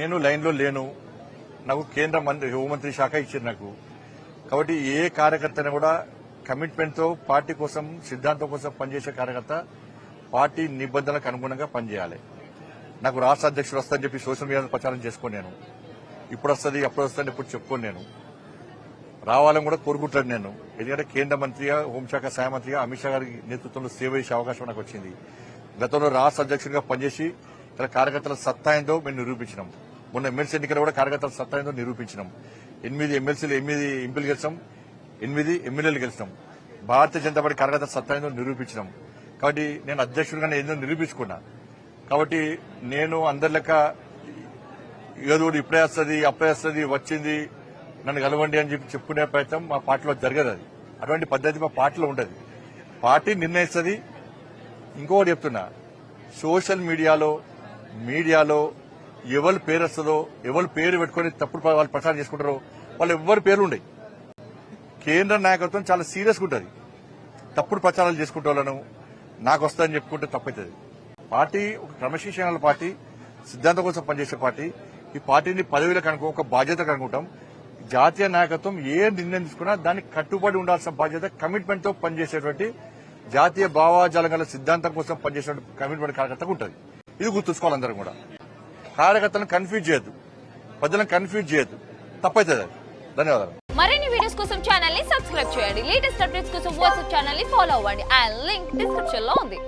నేను లైన్లో లేను, నాకు కేంద్ర హోంమంత్రి శాఖ ఇచ్చారు నాకు. కాబట్టి ఏ కార్యకర్తను కూడా కమిట్మెంట్తో పార్టీ కోసం సిద్ధాంతం కోసం పనిచేసే కార్యకర్త పార్టీ నిబంధనలకు అనుగుణంగా పనిచేయాలి. నాకు రాష్ట్ర అధ్యక్షుడు వస్తుందని చెప్పి సోషల్ మీడియాలో ప్రచారం చేసుకోను. నేను ఇప్పుడు వస్తుంది అప్పుడు వస్తుంది ఇప్పుడు చెప్పుకోను. నేను రావాలని కూడా కోరుకుంటాను. నేను ఎందుకంటే కేంద్ర మంత్రిగా హోంశాఖ సహాయ మంత్రిగా అమిత్ షా గారి నేతృత్వంలో సేవ చేసే అవకాశం నాకు వచ్చింది. గతంలో రాష్ట్ర అధ్యక్షుడిగా పనిచేసి ఇక్కడ కార్యకర్తల సత్తాయంతో మేము నిరూపించినాం. మొన్న ఎమ్మెల్సీ ఎన్నికలు కూడా కార్యకర్తల సత్తాయంతో నిరూపించినాం. 8 ఎమ్మెల్సీలు 8 ఎంపీలు గెలిచాం, 8 ఎమ్మెల్యేలు గెలిచాం. భారతీయ జనతా పార్టీ కార్యకర్తల సత్తాయంతో నిరూపించినాం. కాబట్టి నేను అధ్యక్షుడిగానే ఏదో నిరూపించుకున్నా. కాబట్టి నేను అందరి లెక్క ఏదో ఇప్పుడే వస్తుంది అప్పుడే వస్తుంది వచ్చింది నన్ను కలవండి అని చెప్పి చెప్పుకునే ప్రయత్నం మా పార్టీలో జరగదు. అది అటువంటి పద్ధతి మా పార్టీలో ఉండదు. పార్టీ నిర్ణయిస్తుంది. ఇంకొకటి చెప్తున్నా, సోషల్ మీడియాలో ఎవరి పేరు వస్తుందో, ఎవరి పేరు పెట్టుకుని తప్పుడు వాళ్ళు ప్రచారం చేసుకుంటారో వాళ్ళు ఎవరి పేర్లు ఉండవు. కేంద్ర నాయకత్వం చాలా సీరియస్గా ఉంటుంది. తప్పుడు ప్రచారాలు చేసుకుంటే వాళ్ళను నాకు వస్తుందని చెప్పుకుంటే తప్పవుతుంది. పార్టీ ఒక క్రమశిక్షణ పార్టీ, సిద్ధాంతం కోసం పనిచేసే పార్టీ. ఈ పార్టీని పదవిలకు అనుకో ఒక బాధ్యతకు అనుకుంటాం. జాతీయ నాయకత్వం ఏ నిర్ణయం తీసుకున్నా దానికి కట్టుబడి ఉండాల్సిన బాధ్యత, కమిట్మెంట్ తో పనిచేసేటువంటి జాతీయ భావాజాలం గల సిద్ధాంతం కోసం పనిచేసే కమిట్మెంట్ కార్యకర్తకు ఉంటుంది. ఇది గుర్తుంచుకోవాలి. అందరం కూడా కార్యకర్తలను కన్ఫ్యూజ్ చేయొద్దు, ప్రజలను కన్ఫ్యూజ్ చేయొద్దు, తప్పవుతుంది. ధన్యవాదాలు. మరిన్ని వీడియోస్ కోసం ఛానల్ ని సబ్స్క్రైబ్ చేయండి. లేటెస్ట్ అప్డేట్స్ కోసం వాట్సాప్ ఛానల్ ని ఫాలో అవ్వండి. ఆ లింక్ డిస్క్రిప్షన్ లో ఉంది.